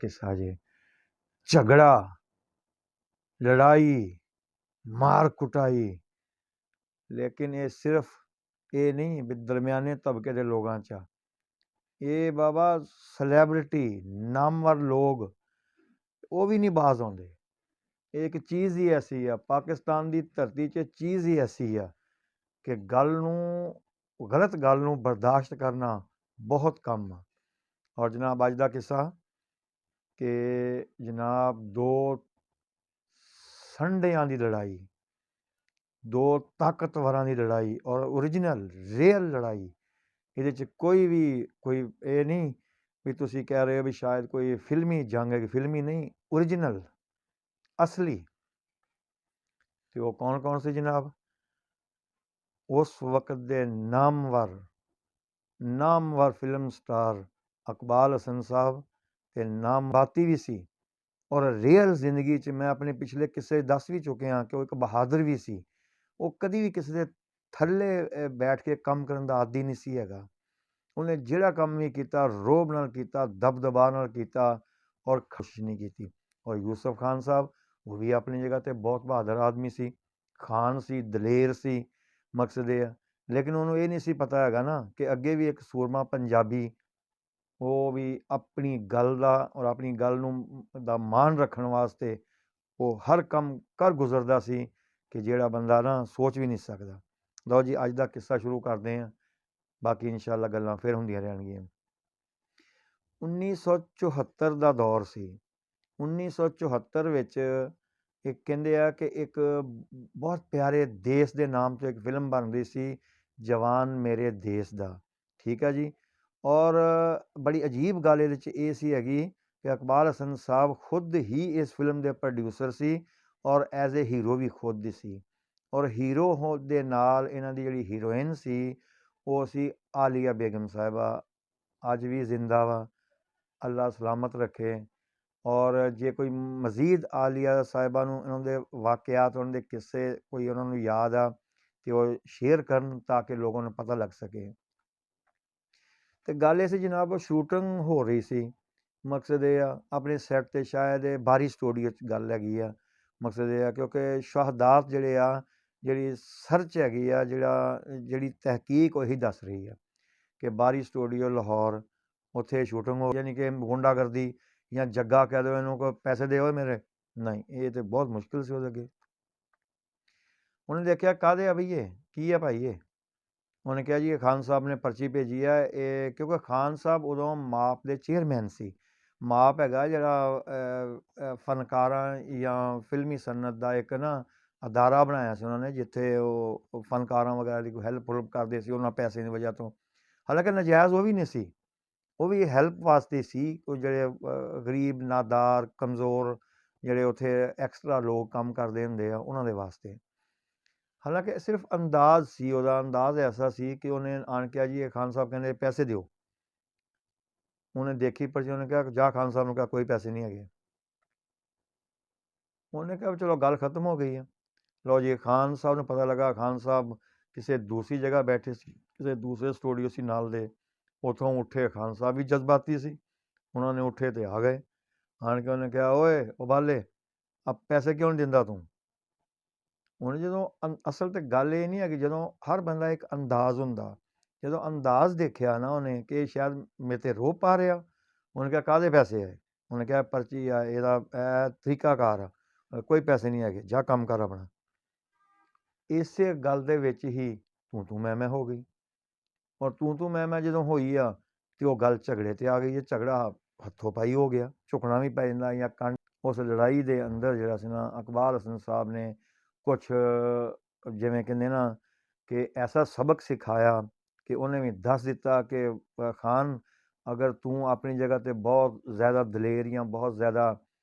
किस्सा जे। झगड़ा, लड़ाई, मार कुटाई, लेकिन ये सिर्फ ये नहीं भी दरम्याने तबके के लोगों चा, ये बाबा सैलेब्रिटी नामवर लोग वो भी नहीं बाज आते। एक चीज़ ही ऐसी है पाकिस्तान की धरती 'ਚ चीज़ ही ऐसी है कि गल नूं गलत गल नूं बर्दाश्त करना बहुत कम आ। और जनाब अज दा किस्सा कि जनाब दो संडियां दी लड़ाई, दो ताकतवरां दी लड़ाई और ओरिजिनल रियल लड़ाई। ਇਹਦੇ 'ਚ कोई ये नहीं भी तुसी कह रहे हो भी शायद कोई फिल्मी जंग है कि फिल्मी नहीं, ओरिजिनल असली। तो वो कौन कौन से जनाब? उस वक्त दे नामवर फिल्म स्टार इकबाल हसन साहब ते नामवाती भी सी और रियल जिंदगी च मैं अपने पिछले किस्से दस भी चुके हाँ कि वो एक बहादुर भी सी। वो कभी भी किसी दे थल्ले बैठ के काम करन दा आदी नहीं सी हैगा। ਉਹਨੇ ਜਿਹੜਾ ਕੰਮ ਵੀ ਕੀਤਾ ਰੋਬ ਨਾਲ ਕੀਤਾ, ਦਬਦਬਾ ਨਾਲ ਕੀਤਾ ਔਰ ਕੋਸ਼ਿਸ਼ ਨਹੀਂ ਕੀਤੀ। ਔਰ ਯੂਸਫ ਖਾਨ ਸਾਹਿਬ ਉਹ ਵੀ ਆਪਣੀ ਜਗ੍ਹਾ 'ਤੇ ਬਹੁਤ ਬਹਾਦਰ ਆਦਮੀ ਸੀ, ਖਾਨ ਸੀ, ਦਲੇਰ ਸੀ। ਮਕਸਦ ਇਹ ਆ ਲੇਕਿਨ ਉਹਨੂੰ ਇਹ ਨਹੀਂ ਸੀ ਪਤਾ ਹੈਗਾ ਨਾ ਕਿ ਅੱਗੇ ਵੀ ਇੱਕ ਸੂਰਮਾ ਪੰਜਾਬੀ ਉਹ ਵੀ ਆਪਣੀ ਗੱਲ ਦਾ ਔਰ ਆਪਣੀ ਗੱਲ ਨੂੰ ਦਾ ਮਾਣ ਰੱਖਣ ਵਾਸਤੇ ਉਹ ਹਰ ਕੰਮ ਕਰ ਗੁਜ਼ਰਦਾ ਸੀ ਕਿ ਜਿਹੜਾ ਬੰਦਾ ਨਾ ਸੋਚ ਵੀ ਨਹੀਂ ਸਕਦਾ। ਲਓ ਜੀ ਅੱਜ ਦਾ ਕਿੱਸਾ ਸ਼ੁਰੂ ਕਰਦੇ ਹਾਂ, ਬਾਕੀ ਇਨਸ਼ਾਅੱਲਾ ਗੱਲਾਂ ਫਿਰ ਹੁੰਦੀਆਂ ਰਹਿਣਗੀਆਂ। 1974 ਦਾ ਦੌਰ ਸੀ। 1974 ਵਿੱਚ ਇੱਕ ਕਹਿੰਦੇ ਆ ਕਿ ਇੱਕ ਬਹੁਤ ਪਿਆਰੇ ਦੇਸ਼ ਦੇ ਨਾਮ 'ਤੇ ਇੱਕ ਫਿਲਮ ਬਣ ਰਹੀ ਸੀ, ਜਵਾਨ ਮੇਰੇ ਦੇਸ਼ ਦਾ। ਠੀਕ ਹੈ ਜੀ। ਔਰ ਬੜੀ ਅਜੀਬ ਗੱਲ ਇਹਦੇ 'ਚ ਇਹ ਸੀ ਹੈਗੀ ਕਿ ਇਕਬਾਲ ਹਸਨ ਸਾਹਿਬ ਖੁਦ ਹੀ ਇਸ ਫਿਲਮ ਦੇ ਪ੍ਰੋਡਿਊਸਰ ਸੀ ਔਰ ਐਜ਼ ਏ ਹੀਰੋ ਵੀ ਖੁਦ ਹੀ ਸੀ। ਔਰ ਹੀਰੋ ਦੇ ਨਾਲ ਇਹਨਾਂ ਦੀ ਜਿਹੜੀ ਹੀਰੋਇਨ ਸੀ ਉਹ ਸੀ ਆਲੀਆ ਬੇਗਮ ਸਾਹਿਬਾ, ਅੱਜ ਵੀ ਜ਼ਿੰਦਾ ਵਾ, ਅੱਲਾ ਸਲਾਮਤ ਰੱਖੇ। ਔਰ ਜੇ ਕੋਈ ਮਜ਼ੀਦ ਆਲੀਆ ਸਾਹਿਬਾ ਨੂੰ ਇਹਨਾਂ ਦੇ ਵਾਕਿਆਤ ਉਹਨਾਂ ਦੇ ਕਿੱਸੇ ਕੋਈ ਉਹਨਾਂ ਨੂੰ ਯਾਦ ਆ ਤੇ ਉਹ ਸ਼ੇਅਰ ਕਰਨ ਤਾਂ ਕਿ ਲੋਕਾਂ ਨੂੰ ਪਤਾ ਲੱਗ ਸਕੇ। ਤੇ ਗੱਲ ਇਹ ਸੀ ਜਨਾਬ ਸ਼ੂਟਿੰਗ ਹੋ ਰਹੀ ਸੀ। ਮਕਸਦ ਇਹ ਆ ਆਪਣੇ ਸੈੱਟ 'ਤੇ ਸ਼ਾਇਦ ਇਹ ਬਾਰੀ ਸਟੂਡੀਓ 'ਚ ਗੱਲ ਹੈਗੀ ਆ। ਮਕਸਦ ਇਹ ਆ ਕਿਉਂਕਿ ਸ਼ਹਾਦਾਤ ਜਿਹੜੇ ਆ ਜਿਹੜੀ ਸਰਚ ਹੈਗੀ ਆ ਜਿਹੜੀ ਤਹਿਕੀਕ ਉਹੀ ਦੱਸ ਰਹੀ ਆ ਕਿ ਬਾਰੀ ਸਟੂਡੀਓ ਲਾਹੌਰ ਉੱਥੇ ਸ਼ੂਟਿੰਗ ਹੋ, ਯਾਨੀ ਕਿ ਗੁੰਡਾਗਰਦੀ ਜਾਂ ਜੱਗਾ ਕਹਿ ਦਿਓ ਇਹਨੂੰ ਕੋਈ ਪੈਸੇ ਦਿਓ ਮੇਰੇ, ਨਹੀਂ ਇਹ ਤਾਂ ਬਹੁਤ ਮੁਸ਼ਕਿਲ ਸੀ ਉਹਦੇ ਅੱਗੇ। ਉਹਨੇ ਦੇਖਿਆ ਕਾਹਦੇ ਆ ਬਈ ਇਹ ਕੀ ਆ ਭਾਈ ਇਹ। ਉਹਨੇ ਕਿਹਾ ਜੀ ਇਹ ਖਾਨ ਸਾਹਿਬ ਨੇ ਪਰਚੀ ਭੇਜੀ ਆ ਇਹ, ਕਿਉਂਕਿ ਖਾਨ ਸਾਹਿਬ ਉਦੋਂ ਮਾਪ ਦੇ ਚੇਅਰਮੈਨ ਸੀ। ਮਾਪ ਹੈਗਾ ਜਿਹੜਾ ਫਨਕਾਰਾਂ ਜਾਂ ਫਿਲਮੀ ਸਨਅਤ ਦਾ ਇੱਕ ਨਾ ਅਦਾਰਾ ਬਣਾਇਆ ਸੀ ਉਹਨਾਂ ਨੇ, ਜਿੱਥੇ ਉਹ ਫਨਕਾਰਾਂ ਵਗੈਰਾ ਦੀ ਕੋਈ ਹੈਲਪ ਕਰਦੇ ਸੀ ਉਹਨਾਂ ਪੈਸੇ ਦੀ ਵਜ੍ਹਾ ਤੋਂ। ਹਾਲਾਂਕਿ ਨਜਾਇਜ਼ ਉਹ ਵੀ ਨਹੀਂ ਸੀ, ਉਹ ਵੀ ਹੈਲਪ ਵਾਸਤੇ ਸੀ। ਕੋਈ ਜਿਹੜੇ ਗਰੀਬ ਨਾਦਾਰ ਕਮਜ਼ੋਰ ਜਿਹੜੇ ਉੱਥੇ ਐਕਸਟਰਾ ਲੋਕ ਕੰਮ ਕਰਦੇ ਹੁੰਦੇ ਆ ਉਹਨਾਂ ਦੇ ਵਾਸਤੇ। ਹਾਲਾਂਕਿ ਸਿਰਫ ਅੰਦਾਜ਼ ਸੀ, ਉਹਦਾ ਅੰਦਾਜ਼ ਐਸਾ ਸੀ ਕਿ ਉਹਨੇ ਆਣ ਕੇ ਜੀ ਇਹ ਖਾਨ ਸਾਹਿਬ ਕਹਿੰਦੇ ਪੈਸੇ ਦਿਓ। ਉਹਨੇ ਦੇਖੀ ਪਰਚੀ, ਉਹਨੇ ਕਿਹਾ ਜਾ ਖਾਨ ਸਾਹਿਬ ਨੂੰ ਕਿਹਾ ਕੋਈ ਪੈਸੇ ਨਹੀਂ ਹੈਗੇ। ਉਹਨੇ ਕਿਹਾ ਚਲੋ ਗੱਲ ਖਤਮ ਹੋ ਗਈ ਆ। ਲਓ ਜੀ ਖਾਨ ਸਾਹਿਬ ਨੂੰ ਪਤਾ ਲੱਗਾ ਖਾਨ ਸਾਹਿਬ ਕਿਸੇ ਦੂਸਰੀ ਜਗ੍ਹਾ ਬੈਠੇ ਸੀ, ਕਿਸੇ ਦੂਸਰੇ ਸਟੂਡੀਓ ਸੀ ਨਾਲ ਦੇ। ਉੱਥੋਂ ਉੱਠੇ, ਖਾਨ ਸਾਹਿਬ ਵੀ ਜਜ਼ਬਾਤੀ ਸੀ, ਉਹਨਾਂ ਨੇ ਉੱਠੇ ਤੇ ਆ ਗਏ। ਆਣ ਕੇ ਉਹਨੇ ਕਿਹਾ ਓਏ ਉਬਾਲੇ ਆ ਪੈਸੇ ਕਿਉਂ ਨਹੀਂ ਦਿੰਦਾ ਤੂੰ। ਹੁਣ ਜਦੋਂ ਅਸਲ 'ਤੇ ਗੱਲ ਇਹ ਨਹੀਂ ਹੈਗੀ, ਜਦੋਂ ਹਰ ਬੰਦਾ ਇੱਕ ਅੰਦਾਜ਼ ਹੁੰਦਾ, ਜਦੋਂ ਅੰਦਾਜ਼ ਦੇਖਿਆ ਨਾ ਉਹਨੇ ਕਿ ਸ਼ਾਇਦ ਮੇਰੇ 'ਤੇ ਰੋਹ ਪਾ ਰਿਹਾ, ਉਹਨੇ ਕਿਹਾ ਕਾਹਦੇ ਪੈਸੇ ਹੈ। ਉਹਨੇ ਕਿਹਾ ਪਰਚੀ ਆ ਇਹਦਾ ਇਹ ਤਰੀਕਾਕਾਰ ਆ, ਕੋਈ ਪੈਸੇ ਨਹੀਂ ਹੈਗੇ, ਜਾ ਕੰਮ ਕਰ ਆਪਣਾ। ਇਸੇ ਗੱਲ ਦੇ ਵਿੱਚ ਹੀ ਤੂੰ ਮੈਂ ਹੋ ਗਈ। ਔਰ ਤੂੰ ਮੈਂ ਜਦੋਂ ਹੋਈ ਆ ਤੇ ਉਹ ਗੱਲ ਝਗੜੇ 'ਤੇ ਆ ਗਈ। ਇਹ ਝਗੜਾ ਹੱਥੋਂ ਪਾਈ ਹੋ ਗਿਆ, ਝੁਕਣਾ ਵੀ ਪੈ ਜਾਂਦਾ ਜਾਂ ਕੰਨ। ਉਸ ਲੜਾਈ ਦੇ ਅੰਦਰ ਜਿਹੜਾ ਸੀ ਨਾ ਇਕਬਾਲ ਹਸਨ ਸਾਹਿਬ ਨੇ ਕੁਛ ਜਿਵੇਂ ਕਹਿੰਦੇ ਨਾ ਕਿ ਐਸਾ ਸਬਕ ਸਿਖਾਇਆ ਕਿ ਉਹਨੇ ਵੀ ਦੱਸ ਦਿੱਤਾ ਕਿ ਖਾਨ ਅਗਰ ਤੂੰ ਆਪਣੀ ਜਗ੍ਹਾ 'ਤੇ ਬਹੁਤ ਜ਼ਿਆਦਾ ਦਲੇਰ ਜਾਂ ਬਹੁਤ ਜ਼ਿਆਦਾ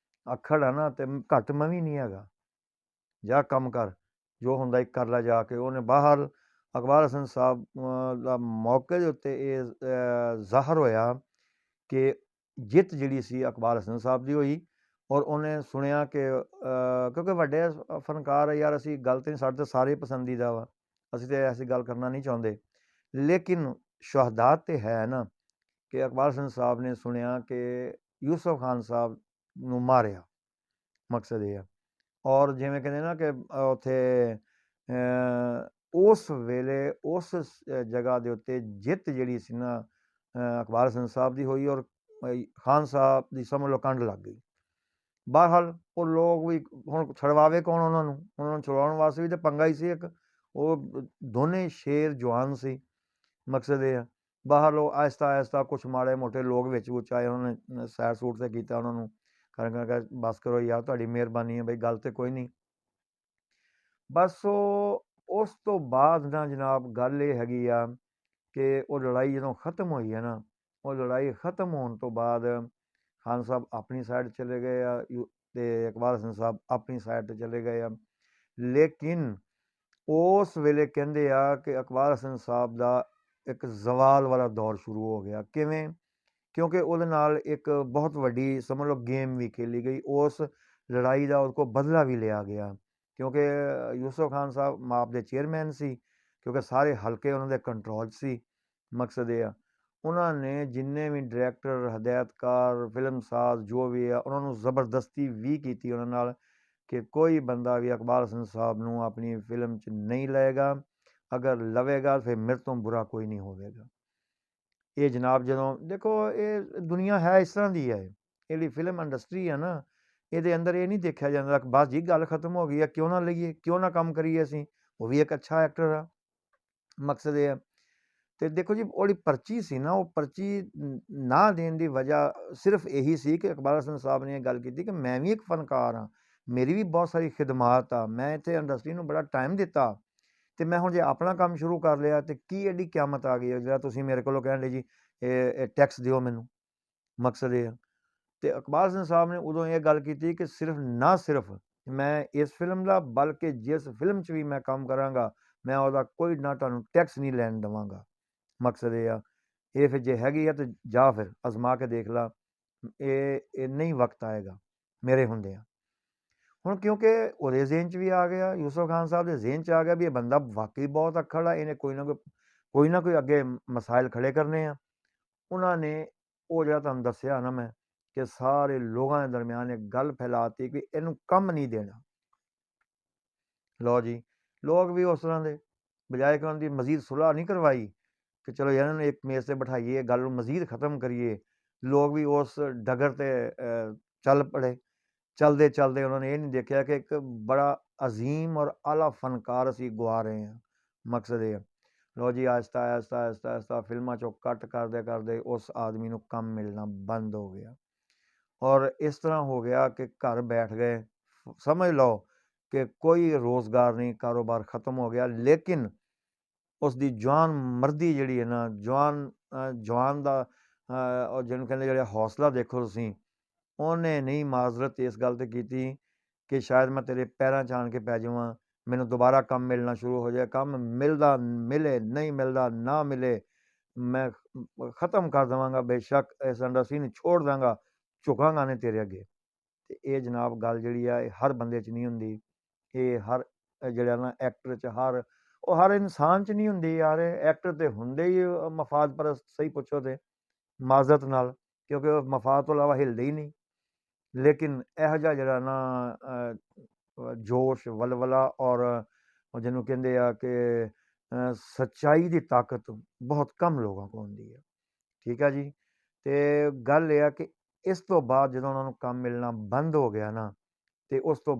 ਅੱਖੜ ਆ ਨਾ ਤੇ ਘੱਟ ਮੈਂ ਵੀ ਨਹੀਂ ਹੈਗਾ, ਜਾ ਕੰਮ ਕਰ, ਜੋ ਹੁੰਦਾ ਇੱਕ ਕਰ ਲੈ ਜਾ ਕੇ। ਉਹਨੇ ਬਾਹਰ ਇਕਬਾਲ ਹਸਨ ਸਾਹਿਬ ਦਾ ਮੌਕੇ ਦੇ ਉੱਤੇ ਇਹ ਜ਼ਾਹਰ ਹੋਇਆ ਕਿ ਜਿੱਤ ਜਿਹੜੀ ਸੀ ਇਕਬਾਲ ਹਸਨ ਸਾਹਿਬ ਦੀ ਹੋਈ। ਔਰ ਉਹਨੇ ਸੁਣਿਆ ਕਿ ਕਿਉਂਕਿ ਵੱਡੇ ਫਨਕਾਰ ਯਾਰ ਅਸੀਂ ਗੱਲ ਤਾਂ ਨਹੀਂ, ਸਾਡੇ ਤਾਂ ਸਾਰੇ ਪਸੰਦੀਦਾ ਵਾ, ਅਸੀਂ ਤਾਂ ਐਸੀ ਗੱਲ ਕਰਨਾ ਨਹੀਂ ਚਾਹੁੰਦੇ, ਲੇਕਿਨ ਸ਼ਹਾਦਤ ਤਾਂ ਹੈ ਨਾ ਕਿ ਇਕਬਾਲ ਹਸਨ ਸਾਹਿਬ ਨੇ ਸੁਣਿਆ ਕਿ ਯੂਸਫ ਖਾਨ ਸਾਹਿਬ ਨੂੰ ਮਾਰਿਆ। ਮਕਸਦ ਇਹ ਆ। ਔਰ ਜਿਵੇਂ ਕਹਿੰਦੇ ਨਾ ਕਿ ਉੱਥੇ ਉਸ ਵੇਲੇ ਉਸ ਜਗ੍ਹਾ ਦੇ ਉੱਤੇ ਜਿੱਤ ਜਿਹੜੀ ਸੀ ਨਾ ਇਕਬਾਲ ਹਸਨ ਸਾਹਿਬ ਦੀ ਹੋਈ, ਔਰ ਖਾਨ ਸਾਹਿਬ ਦੀ ਸਮਝ ਲਓ ਕੰਡ ਲੱਗ ਗਈ। ਬਹਰਹਾਲ ਉਹ ਲੋਕ ਵੀ ਹੁਣ ਛੁਡਵਾਵੇ ਕੌਣ ਉਹਨਾਂ ਨੂੰ ਛੁਡਵਾਉਣ ਵਾਸਤੇ ਵੀ ਤਾਂ ਪੰਗਾ ਹੀ ਸੀ ਇੱਕ। ਉਹ ਦੋਨੇ ਸ਼ੇਰ ਜਵਾਨ ਸੀ। ਮਕਸਦ ਇਹ ਆ। ਬਾਹਰ ਲੋ ਆਹਿਸਤਾ ਆਹਿਸਤਾ ਕੁਛ ਮਾੜੇ ਮੋਟੇ ਲੋਕ ਵਿੱਚ ਵਿੱਚ ਆਏ, ਉਹਨਾਂ ਨੇ ਸੈਰ ਸੂਟ ਤੇ ਕੀਤਾ ਉਹਨਾਂ ਨੂੰ, ਕਰ ਬਸ ਕਰੋ ਯਾਰ, ਤੁਹਾਡੀ ਮਿਹਰਬਾਨੀ ਹੈ ਬਈ, ਗੱਲ ਤੇ ਕੋਈ ਨਹੀਂ। ਬਸ ਉਹ ਉਸ ਤੋਂ ਬਾਅਦ ਨਾ ਜਨਾਬ ਗੱਲ ਇਹ ਹੈਗੀ ਆ ਕਿ ਉਹ ਲੜਾਈ ਜਦੋਂ ਖ਼ਤਮ ਹੋਈ ਹੈ ਨਾ, ਉਹ ਲੜਾਈ ਖ਼ਤਮ ਹੋਣ ਤੋਂ ਬਾਅਦ ਖਾਨ ਸਾਹਿਬ ਆਪਣੀ ਸਾਈਡ ਚਲੇ ਗਏ ਆ ਤੇ ਇਕਬਾਲ ਹਸਨ ਸਾਹਿਬ ਆਪਣੀ ਸਾਈਡ ਤੇ ਚਲੇ ਗਏ ਆ। ਲੇਕਿਨ ਉਸ ਵੇਲੇ ਕਹਿੰਦੇ ਆ ਕਿ ਇਕਬਾਲ ਹਸਨ ਸਾਹਿਬ ਦਾ ਇੱਕ ਜ਼ਵਾਲ ਵਾਲਾ ਦੌਰ ਸ਼ੁਰੂ ਹੋ ਗਿਆ। ਕਿਵੇਂ? ਕਿਉਂਕਿ ਉਹਦੇ ਨਾਲ ਇੱਕ ਬਹੁਤ ਵੱਡੀ ਸਮਝ ਲਓ ਗੇਮ ਵੀ ਖੇਲੀ ਗਈ। ਉਸ ਲੜਾਈ ਦਾ ਉਹਦੇ ਕੋਲ ਬਦਲਾ ਵੀ ਲਿਆ ਗਿਆ, ਕਿਉਂਕਿ ਯੂਸਫ ਖਾਨ ਸਾਹਿਬ ਮਾਪ ਦੇ ਚੇਅਰਮੈਨ ਸੀ, ਕਿਉਂਕਿ ਸਾਰੇ ਹਲਕੇ ਉਹਨਾਂ ਦੇ ਕੰਟਰੋਲ 'ਚ ਸੀ। ਮਕਸਦ ਇਹ ਆ, ਉਹਨਾਂ ਨੇ ਜਿੰਨੇ ਵੀ ਡਾਇਰੈਕਟਰ, ਹਦਾਇਤਕਾਰ, ਫਿਲਮਸਾਜ਼ ਜੋ ਵੀ ਆ, ਉਹਨਾਂ ਨੂੰ ਜ਼ਬਰਦਸਤੀ ਵੀ ਕੀਤੀ ਉਹਨਾਂ ਨਾਲ ਕਿ ਕੋਈ ਬੰਦਾ ਵੀ ਇਕਬਾਲ ਹਸਨ ਸਾਹਿਬ ਨੂੰ ਆਪਣੀ ਫਿਲਮ 'ਚ ਨਹੀਂ ਲਏਗਾ, ਅਗਰ ਲਵੇਗਾ ਫਿਰ ਮੇਰੇ ਤੋਂ ਬੁਰਾ ਕੋਈ ਨਹੀਂ ਹੋਵੇਗਾ। ਇਹ ਜਨਾਬ ਜਦੋਂ ਦੇਖੋ ਇਹ ਦੁਨੀਆ ਹੈ ਇਸ ਤਰ੍ਹਾਂ ਦੀ ਹੈ, ਇਹ ਜਿਹੜੀ ਫਿਲਮ ਇੰਡਸਟਰੀ ਆ ਨਾ, ਇਹਦੇ ਅੰਦਰ ਇਹ ਨਹੀਂ ਦੇਖਿਆ ਜਾਂਦਾ ਕਿ ਬਸ ਜੀ ਗੱਲ ਖਤਮ ਹੋ ਗਈ ਆ, ਕਿਉਂ ਨਾ ਲਈਏ, ਕਿਉਂ ਨਾ ਕੰਮ ਕਰੀਏ ਅਸੀਂ, ਉਹ ਵੀ ਇੱਕ ਅੱਛਾ ਐਕਟਰ ਆ। ਮਕਸਦ ਇਹ ਆ। ਤੇ ਦੇਖੋ ਜੀ ਉਹਦੀ ਪਰਚੀ ਸੀ ਨਾ, ਉਹ ਪਰਚੀ ਨਾ ਦੇਣ ਦੀ ਵਜ੍ਹਾ ਸਿਰਫ ਇਹੀ ਸੀ ਕਿ ਇਕਬਾਲ ਹਸਨ ਸਾਹਿਬ ਨੇ ਇਹ ਗੱਲ ਕੀਤੀ ਕਿ ਮੈਂ ਵੀ ਇੱਕ ਫਨਕਾਰ ਹਾਂ, ਮੇਰੀ ਵੀ ਬਹੁਤ ਸਾਰੀ ਖਿਦਮਾਤ ਆ, ਮੈਂ ਇੱਥੇ ਇੰਡਸਟਰੀ ਨੂੰ ਬੜਾ ਟਾਈਮ ਦਿੱਤਾ, ਤੇ ਮੈਂ ਹੁਣ ਜੇ ਆਪਣਾ ਕੰਮ ਸ਼ੁਰੂ ਕਰ ਲਿਆ ਤੇ ਕੀ ਐਡੀ ਕਿਆਮਤ ਆ ਗਈ ਹੈ ਜਿਹੜਾ ਤੁਸੀਂ ਮੇਰੇ ਕੋਲੋਂ ਕਹਿਣ ਲਈ ਜੀ ਇਹ ਟੈਕਸ ਦਿਓ ਮੈਨੂੰ। ਮਕਸਦ ਇਹ ਆ। ਤੇ ਇਕਬਾਲ ਹਸਨ ਸਾਹਿਬ ਨੇ ਉਦੋਂ ਇਹ ਗੱਲ ਕੀਤੀ ਕਿ ਸਿਰਫ ਮੈਂ ਇਸ ਫਿਲਮ ਦਾ, ਬਲਕਿ ਜਿਸ ਫਿਲਮ 'ਚ ਵੀ ਮੈਂ ਕੰਮ ਕਰਾਂਗਾ ਮੈਂ ਉਹਦਾ ਕੋਈ ਨਾ ਤੁਹਾਨੂੰ ਟੈਕਸ ਨਹੀਂ ਲੈਣ ਦੇਵਾਂਗਾ। ਮਕਸਦ ਇਹ ਆ। ਇਹ ਫਿਰ ਜੇ ਹੈਗੀ ਆ ਤਾਂ ਜਾ ਫਿਰ ਅਜ਼ਮਾ ਕੇ ਦੇਖ ਲਾ, ਇਹ ਨਹੀਂ ਵਕਤ ਆਏਗਾ ਮੇਰੇ ਹੁੰਦਿਆਂ। ਹੁਣ ਕਿਉਂਕਿ ਉਹਦੇ ਜ਼ੇਨ 'ਚ ਵੀ ਆ ਗਿਆ, ਯੂਸਫ ਖਾਨ ਸਾਹਿਬ ਦੇ ਜ਼ੇਨ 'ਚ ਆ ਗਿਆ ਵੀ ਇਹ ਬੰਦਾ ਵਾਕਈ ਬਹੁਤ ਅੱਖੜ ਆ, ਇਹਨੇ ਕੋਈ ਨਾ ਕੋਈ ਅੱਗੇ ਮਸਾਇਲ ਖੜੇ ਕਰਨੇ ਆ। ਉਹਨਾਂ ਨੇ ਉਹ ਜਿਹੜਾ ਤੁਹਾਨੂੰ ਦੱਸਿਆ ਨਾ ਮੈਂ ਕਿ ਸਾਰੇ ਲੋਕਾਂ ਦੇ ਦਰਮਿਆਨ ਇੱਕ ਗੱਲ ਫੈਲਾਤੀ ਕਿ ਇਹਨੂੰ ਕੰਮ ਨਹੀਂ ਦੇਣਾ। ਲਓ ਜੀ, ਲੋਕ ਵੀ ਉਸ ਤਰ੍ਹਾਂ ਦੇ, ਬਜਾਏ ਕਿ ਉਹਨਾਂ ਦੀ ਮਜ਼ੀਦ ਸੁਲ੍ਹਾ ਨਹੀਂ ਕਰਵਾਈ ਕਿ ਚਲੋ ਇਹਨਾਂ ਨੂੰ ਇੱਕ ਮੇਜ਼ 'ਤੇ ਬਿਠਾਈਏ, ਗੱਲ ਨੂੰ ਮਜ਼ੀਦ ਖ਼ਤਮ ਕਰੀਏ, ਲੋਕ ਵੀ ਉਸ ਡਗਰ 'ਤੇ ਚੱਲ ਪੜੇ। ਚਲਦੇ ਚਲਦੇ ਉਹਨਾਂ ਨੇ ਇਹ ਨਹੀਂ ਦੇਖਿਆ ਕਿ ਇੱਕ ਬੜਾ ਅਜ਼ੀਮ ਔਰ ਆਲਾ ਫਨਕਾਰ ਅਸੀਂ ਗਵਾ ਰਹੇ ਹਾਂ। ਮਕਸਦ ਇਹ ਆ। ਲਓ ਜੀ, ਆਹਿਸਤਾ ਆਹਿਸਤਾ ਆਹਿਸਤਾ ਆਹਿਸਤਾ ਫਿਲਮਾਂ 'ਚੋਂ ਕੱਟ ਕਰਦੇ ਕਰਦੇ ਉਸ ਆਦਮੀ ਨੂੰ ਕੰਮ ਮਿਲਣਾ ਬੰਦ ਹੋ ਗਿਆ, ਔਰ ਇਸ ਤਰ੍ਹਾਂ ਹੋ ਗਿਆ ਕਿ ਘਰ ਬੈਠ ਗਏ। ਸਮਝ ਲਓ ਕਿ ਕੋਈ ਰੋਜ਼ਗਾਰ ਨਹੀਂ, ਕਾਰੋਬਾਰ ਖ਼ਤਮ ਹੋ ਗਿਆ। ਲੇਕਿਨ ਉਸ ਦੀ ਜਵਾਨ ਮਰਦੀ ਜਿਹੜੀ ਹੈ ਨਾ, ਜਵਾਨ ਦਾ ਉਹ ਜਿਹਨੂੰ ਕਹਿੰਦੇ ਜਿਹੜਾ ਹੌਸਲਾ ਦੇਖੋ ਤੁਸੀਂ, ਉਹਨੇ ਨਹੀਂ ਮਾਜ਼ਰਤ ਇਸ ਗੱਲ 'ਤੇ ਕੀਤੀ ਕਿ ਸ਼ਾਇਦ ਮੈਂ ਤੇਰੇ ਪੈਰਾਂ 'ਚ ਆਣ ਕੇ ਪੈ ਜਾਵਾਂ, ਮੈਨੂੰ ਦੁਬਾਰਾ ਕੰਮ ਮਿਲਣਾ ਸ਼ੁਰੂ ਹੋ ਜਾਏ, ਕੰਮ ਮਿਲਦਾ ਮਿਲੇ, ਨਹੀਂ ਮਿਲਦਾ ਨਾ ਮਿਲੇ, ਮੈਂ ਖ਼ਤਮ ਕਰ ਦੇਵਾਂਗਾ, ਬੇਸ਼ੱਕ ਇਸ ਇੰਡਸਟਰੀ ਨੂੰ ਛੋੜ ਦਾਂਗਾ, ਝੁਕਾਂਗਾ ਨਹੀਂ ਤੇਰੇ ਅੱਗੇ। ਤੇ ਇਹ ਜਨਾਬ ਗੱਲ ਜਿਹੜੀ ਆ ਇਹ ਹਰ ਬੰਦੇ 'ਚ ਨਹੀਂ ਹੁੰਦੀ, ਇਹ ਹਰ ਜਿਹੜਾ ਨਾ ਐਕਟਰ 'ਚ, ਹਰ ਇਨਸਾਨ 'ਚ ਨਹੀਂ ਹੁੰਦੀ ਯਾਰ। ਐਕਟਰ ਤੇ ਹੁੰਦੇ ਹੀ ਮਫਾਦ ਪਰਸਤ, ਸਹੀ ਪੁੱਛੋ ਤੇ ਮਾਜ਼ਰਤ ਨਾਲ, ਕਿਉਂਕਿ ਉਹ ਮਫਾਦ ਤੋਂ ਇਲਾਵਾ ਹਿਲਦੇ ਹੀ ਨਹੀਂ। ਲੇਕਿਨ ਇਹੋ ਜਿਹਾ ਜਿਹੜਾ ਨਾ ਜੋਸ਼, ਵਲਵਲਾ ਔਰ ਜਿਹਨੂੰ ਕਹਿੰਦੇ ਆ ਕਿ ਸੱਚਾਈ ਦੀ ਤਾਕਤ ਬਹੁਤ ਕਮ ਲੋਕਾਂ ਕੋਲ ਹੁੰਦੀ ਹੈ। ਠੀਕ ਆ ਜੀ। ਤੇ ਗੱਲ ਇਹ ਆ ਕਿ ਇਸ ਤੋਂ ਬਾਅਦ ਜਦੋਂ ਉਹਨਾਂ ਨੂੰ ਕੰਮ ਮਿਲਣਾ ਬੰਦ ਹੋ ਗਿਆ ਨਾ, ਤੇ ਉਸ ਤੋਂ